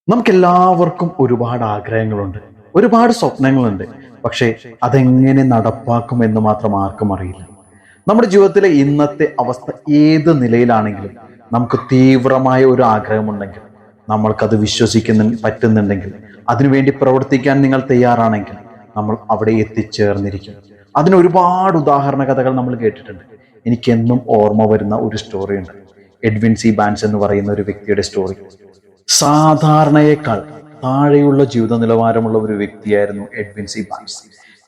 നമുക്കെല്ലാവർക്കും ഒരുപാട് ആഗ്രഹങ്ങളുണ്ട്, ഒരുപാട് സ്വപ്നങ്ങളുണ്ട്. പക്ഷേ അതെങ്ങനെ നടപ്പാക്കും എന്ന് മാത്രം ആർക്കും അറിയില്ല. നമ്മുടെ ജീവിതത്തിലെ ഇന്നത്തെ അവസ്ഥ ഏത് നിലയിലാണെങ്കിലും നമുക്ക് തീവ്രമായ ഒരു ആഗ്രഹമുണ്ടെങ്കിൽ, നമ്മൾക്കത് പറ്റുന്നുണ്ടെങ്കിൽ, അതിനുവേണ്ടി പ്രവർത്തിക്കാൻ നിങ്ങൾ തയ്യാറാണെങ്കിൽ നമ്മൾ അവിടെ എത്തിച്ചേർന്നിരിക്കും. അതിന് ഒരുപാട് ഉദാഹരണ കഥകൾ നമ്മൾ കേട്ടിട്ടുണ്ട്. എനിക്കെന്നും ഓർമ്മ വരുന്ന ഒരു സ്റ്റോറിയുണ്ട്. എഡ്വിൻ സി ബാൻസ് എന്ന് പറയുന്ന ഒരു വ്യക്തിയുടെ സ്റ്റോറി. സാധാരണയേക്കാൾ താഴെയുള്ള ജീവിത നിലവാരമുള്ള ഒരു വ്യക്തിയായിരുന്നു എഡ്വിൻ സി ബാൻസ്.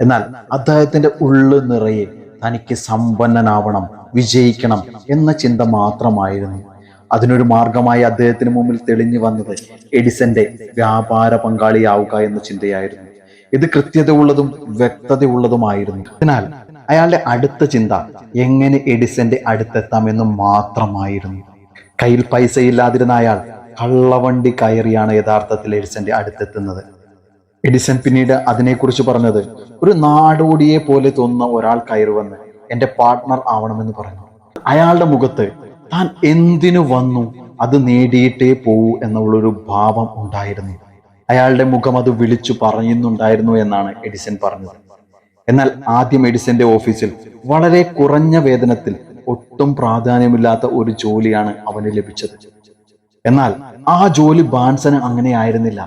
എന്നാൽ അദ്ദേഹത്തിന്റെ ഉള്ളു നിറയെ തനിക്ക് സമ്പന്നനാവണം, വിജയിക്കണം എന്ന ചിന്ത മാത്രമായിരുന്നു. അതിനൊരു മാർഗമായി അദ്ദേഹത്തിന് മുമ്പിൽ തെളിഞ്ഞു വന്നത് എഡിസന്റെ വ്യാപാര പങ്കാളിയാവുക എന്ന ചിന്തയായിരുന്നു. ഇത് കൃത്യതയുള്ളതും വ്യക്തതയുള്ളതുമായിരുന്നു. അതിനാൽ അയാളുടെ അടുത്ത ചിന്ത എങ്ങനെ എഡിസന്റെ അടുത്തെത്താമെന്ന് മാത്രമായിരുന്നു. കയ്യിൽ പൈസ ഇല്ലാതിരുന്ന അയാൾ കള്ളവണ്ടി കയറിയാണ് യഥാർത്ഥത്തിൽ എഡിസന്റെ അടുത്തെത്തുന്നത്. എഡിസൺ പിന്നീട് അതിനെക്കുറിച്ച് പറഞ്ഞത്, ഒരു നാടോടിയെ പോലെ തോന്നുന്ന ഒരാൾ കയറി വന്ന് എന്റെ പാർട്ട്ണർ ആവണമെന്ന് പറഞ്ഞു. അയാളുടെ മുഖത്ത് താൻ എന്തിനു വന്നു, അത് നേടിയിട്ടേ പോവൂ എന്നുള്ളൊരു ഭാവം ഉണ്ടായിരുന്നു. അയാളുടെ മുഖം അത് വിളിച്ചു പറയുന്നുണ്ടായിരുന്നു എന്നാണ് എഡിസൺ പറഞ്ഞത്. എന്നാൽ ആദ്യം എഡിസന്റെ ഓഫീസിൽ വളരെ കുറഞ്ഞ വേതനത്തിൽ ഒട്ടും പ്രാധാന്യമില്ലാത്ത ഒരു ജോലിയാണ് അവന് ലഭിച്ചത്. എന്നാൽ ആ ജോലി ബാൻസന് അങ്ങനെ ആയിരുന്നില്ല.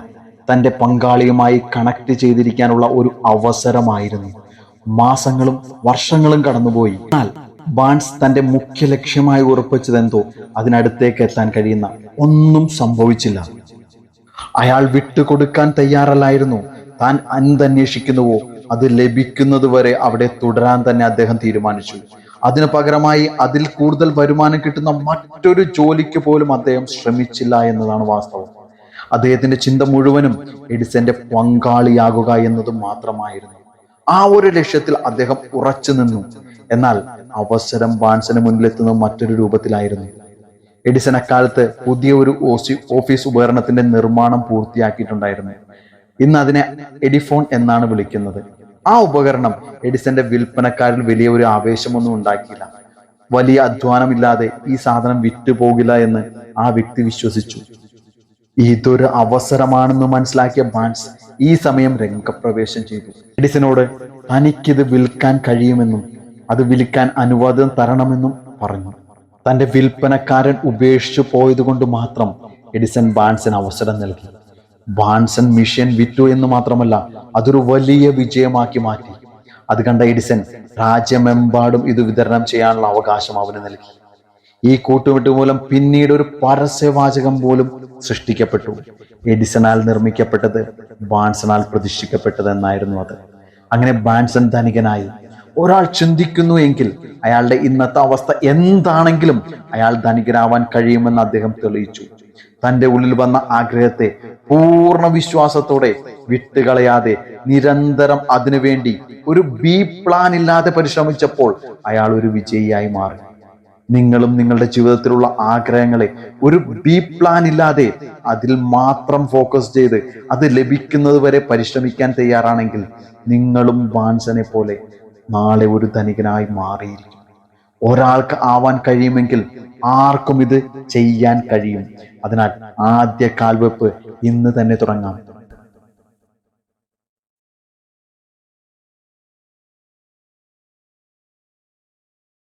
തന്റെ പങ്കാളിയുമായി കണക്ട് ചെയ്തിരിക്കാനുള്ള ഒരു അവസരമായിരുന്നു. മാസങ്ങളും വർഷങ്ങളും കടന്നുപോയി. എന്നാൽ ബാൻസ് തന്റെ മുഖ്യ ലക്ഷ്യമായി ഉറപ്പിച്ചതെന്തോ അതിനടുത്തേക്ക് എത്താൻ കഴിയുന്ന ഒന്നും സംഭവിച്ചില്ല. അയാൾ വിട്ടുകൊടുക്കാൻ തയ്യാറല്ലായിരുന്നു. താൻ എന്തന്വേഷിക്കുന്നുവോ അത് ലഭിക്കുന്നത് വരെ അവിടെ തുടരാൻ തന്നെ അദ്ദേഹം തീരുമാനിച്ചു. അതിനു പകരമായി അതിൽ കൂടുതൽ വരുമാനം കിട്ടുന്ന മറ്റൊരു ജോലിക്ക് പോലും അദ്ദേഹം ശ്രമിച്ചില്ല എന്നതാണ് വാസ്തവം. അദ്ദേഹത്തിന്റെ ചിന്ത മുഴുവനും എഡിസന്റെ പങ്കാളിയാകുക എന്നതും മാത്രമായിരുന്നു. ആ ഒരു ലക്ഷ്യത്തിൽ അദ്ദേഹം ഉറച്ചു നിന്നു. എന്നാൽ അവസരം ബാൻസിന് മുന്നിലെത്തുന്നത് മറ്റൊരു രൂപത്തിലായിരുന്നു. എഡിസൺ അക്കാലത്ത് പുതിയ ഒരു ഓഫീസ് ഉപകരണത്തിന്റെ നിർമ്മാണം പൂർത്തിയാക്കിയിട്ടുണ്ടായിരുന്നു. ഇന്ന് അതിനെ എഡിഫോൺ എന്നാണ് വിളിക്കുന്നത്. ആ ഉപകരണം എഡിസന്റെ വിൽപ്പനക്കാരിൽ വലിയ ഒരു ആവേശമൊന്നും ഉണ്ടാക്കിയില്ല. വലിയ അധ്വാനമില്ലാതെ ഈ സാധനം വിറ്റുപോകില്ല എന്ന് ആ വ്യക്തി വിശ്വസിച്ചു. ഇതൊരു അവസരമാണെന്ന് മനസ്സിലാക്കിയ ബാൻസ് ഈ സമയം രംഗപ്രവേശം ചെയ്തു. എഡിസനോട് തനിക്കിത് വിൽക്കാൻ കഴിയുമെന്നും അത് വിൽക്കാൻ അനുവാദം തരണമെന്നും പറഞ്ഞു. തന്റെ വിൽപ്പനക്കാരൻ ഉപേക്ഷിച്ചു പോയത് കൊണ്ട് മാത്രം എഡിസൺ ബാൻസിന് അവസരം നൽകി. ബാൻസൺ മിഷൻ വിറ്റു എന്ന് മാത്രമല്ല, അതൊരു വലിയ വിജയമാക്കി മാറ്റി. അത് കണ്ട എഡിസൺ രാജ്യമെമ്പാടും ഇത് വിതരണം ചെയ്യാനുള്ള അവകാശം അവന് നൽകി. ഈ കൂട്ടുകെട്ട് മൂലം പിന്നീട് ഒരു പരസ്യവാചകം പോലും സൃഷ്ടിക്കപ്പെട്ടു. എഡിസണാൽ നിർമ്മിക്കപ്പെട്ടത് ബാൻസണാൽ പ്രതിഷ്ഠിക്കപ്പെട്ടത് എന്നായിരുന്നു അത്. അങ്ങനെ ബാൻസൺ ധനികനായി. ഒരാൾ ചിന്തിക്കുന്നു എങ്കിൽ അയാളുടെ ഇന്നത്തെ അവസ്ഥ എന്താണെങ്കിലും അയാൾ ധനികനാവാൻ കഴിയുമെന്ന് അദ്ദേഹം തെളിയിച്ചു. തന്റെ ഉള്ളിൽ വന്ന ആഗ്രഹത്തെ പൂർണ്ണ വിശ്വാസത്തോടെ വിട്ടുകളയാതെ നിരന്തരം അതിനുവേണ്ടി ഒരു ബി പ്ലാൻ ഇല്ലാതെ പരിശ്രമിച്ചപ്പോൾ അയാൾ ഒരു വിജയിയായി മാറി. നിങ്ങളും നിങ്ങളുടെ ജീവിതത്തിലുള്ള ആഗ്രഹങ്ങളെ ഒരു ബി പ്ലാൻ ഇല്ലാതെ അതിൽ മാത്രം ഫോക്കസ് ചെയ്ത് അത് ലഭിക്കുന്നത് വരെ പരിശ്രമിക്കാൻ തയ്യാറാണെങ്കിൽ നിങ്ങളും ബാൻസനെ പോലെ നാളെ ഒരു ധനികനായി മാറിയിരിക്കും. ഒരാൾക്ക് ആവാൻ കഴിയുമെങ്കിൽ ആർക്കും ഇത് ചെയ്യാൻ കഴിയും. അതിനാൽ ആദ്യ കാൽവെപ്പ് ഇന്ന് തന്നെ തുടങ്ങാം.